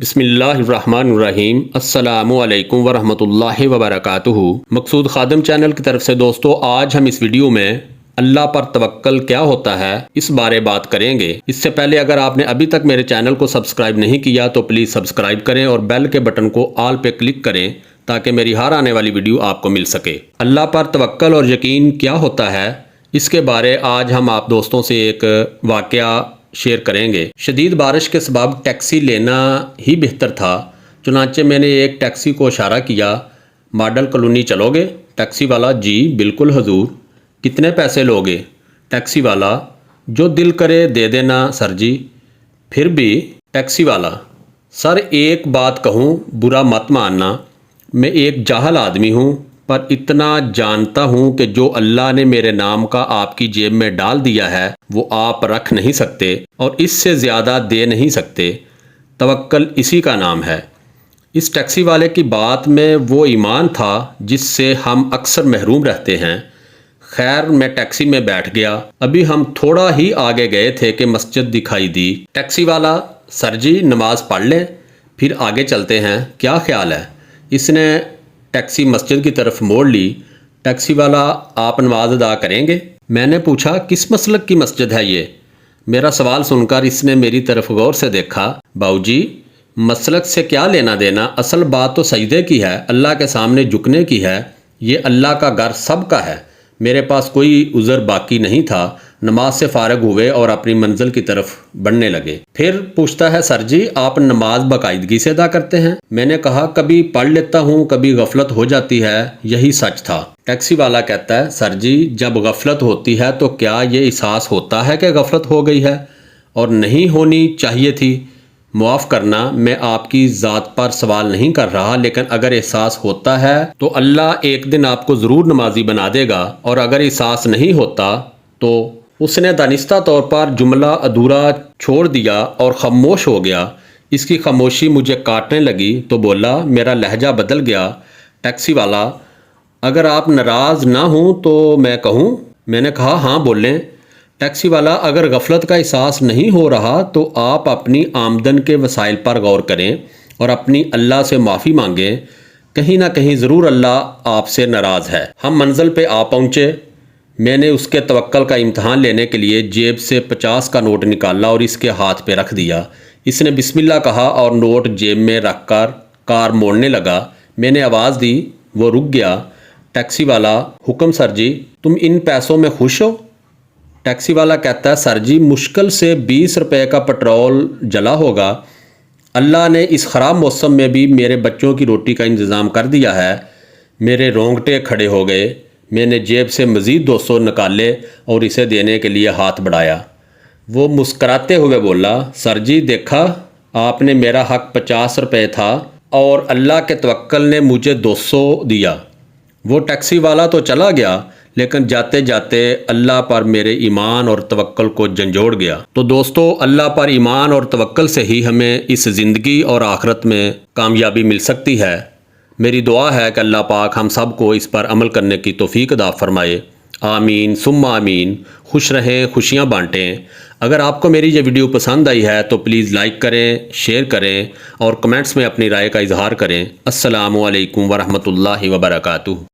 بسم اللہ الرحمن الرحیم۔ السلام علیکم ورحمۃ اللہ وبرکاتہ۔ مقصود خادم چینل کی طرف سے دوستو، آج ہم اس ویڈیو میں اللہ پر توکل کیا ہوتا ہے اس بارے بات کریں گے۔ اس سے پہلے اگر آپ نے ابھی تک میرے چینل کو سبسکرائب نہیں کیا تو پلیز سبسکرائب کریں اور بیل کے بٹن کو آل پہ کلک کریں تاکہ میری ہر آنے والی ویڈیو آپ کو مل سکے۔ اللہ پر توکل اور یقین کیا ہوتا ہے اس کے بارے آج ہم آپ دوستوں سے ایک واقعہ شیئر کریں گے۔ شدید بارش کے سبب ٹیکسی لینا ہی بہتر تھا، چنانچہ میں نے ایک ٹیکسی کو اشارہ کیا، ماڈل کالونی چلو گے؟ ٹیکسی والا: جی بالکل حضور۔ کتنے پیسے لوگے؟ ٹیکسی والا: جو دل کرے دے دینا سر جی۔ پھر بھی؟ ٹیکسی والا: سر ایک بات کہوں، برا مت ماننا، میں ایک جاہل آدمی ہوں، پر اتنا جانتا ہوں کہ جو اللہ نے میرے نام کا آپ کی جیب میں ڈال دیا ہے وہ آپ رکھ نہیں سکتے اور اس سے زیادہ دے نہیں سکتے۔ توکل اسی کا نام ہے۔ اس ٹیکسی والے کی بات میں وہ ایمان تھا جس سے ہم اکثر محروم رہتے ہیں۔ خیر میں ٹیکسی میں بیٹھ گیا۔ ابھی ہم تھوڑا ہی آگے گئے تھے کہ مسجد دکھائی دی۔ ٹیکسی والا: سر جی نماز پڑھ لیں پھر آگے چلتے ہیں، کیا خیال ہے؟ اس نے ٹیکسی مسجد کی طرف موڑ لی۔ ٹیکسی والا: آپ نماز ادا کریں گے؟ میں نے پوچھا کس مسلک کی مسجد ہے یہ؟ میرا سوال سن کر اس نے میری طرف غور سے دیکھا۔ باؤ جی مسلک سے کیا لینا دینا، اصل بات تو سجدے کی ہے، اللہ کے سامنے جھکنے کی ہے۔ یہ اللہ کا گھر سب کا ہے۔ میرے پاس کوئی عذر باقی نہیں تھا۔ نماز سے فارغ ہوئے اور اپنی منزل کی طرف بڑھنے لگے۔ پھر پوچھتا ہے سر جی آپ نماز باقاعدگی سے ادا کرتے ہیں؟ میں نے کہا کبھی پڑھ لیتا ہوں، کبھی غفلت ہو جاتی ہے، یہی سچ تھا۔ ٹیکسی والا کہتا ہے سر جی جب غفلت ہوتی ہے تو کیا یہ احساس ہوتا ہے کہ غفلت ہو گئی ہے اور نہیں ہونی چاہیے تھی؟ معاف کرنا میں آپ کی ذات پر سوال نہیں کر رہا، لیکن اگر احساس ہوتا ہے تو اللہ ایک دن آپ کو ضرور نمازی بنا دے گا، اور اگر احساس نہیں ہوتا تو… اس نے دانستہ طور پر جملہ ادھورا چھوڑ دیا اور خاموش ہو گیا۔ اس کی خاموشی مجھے کاٹنے لگی تو بولا، میرا لہجہ بدل گیا۔ ٹیکسی والا: اگر آپ ناراض نہ ہوں تو میں کہوں؟ میں نے کہا ہاں بولیں۔ ٹیکسی والا: اگر غفلت کا احساس نہیں ہو رہا تو آپ اپنی آمدن کے وسائل پر غور کریں اور اپنی اللہ سے معافی مانگیں، کہیں نہ کہیں ضرور اللہ آپ سے ناراض ہے۔ ہم منزل پہ آ پہنچے۔ میں نے اس کے توکل کا امتحان لینے کے لیے جیب سے 50 کا نوٹ نکالا اور اس کے ہاتھ پہ رکھ دیا۔ اس نے بسم اللہ کہا اور نوٹ جیب میں رکھ کر کار موڑنے لگا۔ میں نے آواز دی، وہ رک گیا۔ ٹیکسی والا: حکم سر جی۔ تم ان پیسوں میں خوش ہو؟ ٹیکسی والا کہتا ہے سر جی مشکل سے 20 روپے کا پٹرول جلا ہوگا۔ اللہ نے اس خراب موسم میں بھی میرے بچوں کی روٹی کا انتظام کر دیا ہے۔ میرے رونگٹے کھڑے ہو گئے۔ میں نے جیب سے مزید 200 نکالے اور اسے دینے کے لیے ہاتھ بڑھایا۔ وہ مسکراتے ہوئے بولا، سر جی دیکھا آپ نے، میرا حق 50 روپے تھا اور اللہ کے توکل نے مجھے 200 دیا۔ وہ ٹیکسی والا تو چلا گیا لیکن جاتے جاتے اللہ پر میرے ایمان اور توکل کو جھنجھوڑ گیا۔ تو دوستو اللہ پر ایمان اور توکل سے ہی ہمیں اس زندگی اور آخرت میں کامیابی مل سکتی ہے۔ میری دعا ہے کہ اللہ پاک ہم سب کو اس پر عمل کرنے کی توفیق عطا فرمائے۔ آمین ثم آمین۔ خوش رہیں، خوشیاں بانٹیں۔ اگر آپ کو میری یہ ویڈیو پسند آئی ہے تو پلیز لائک کریں، شیئر کریں اور کمنٹس میں اپنی رائے کا اظہار کریں۔ السلام علیکم ورحمۃ اللہ وبرکاتہ۔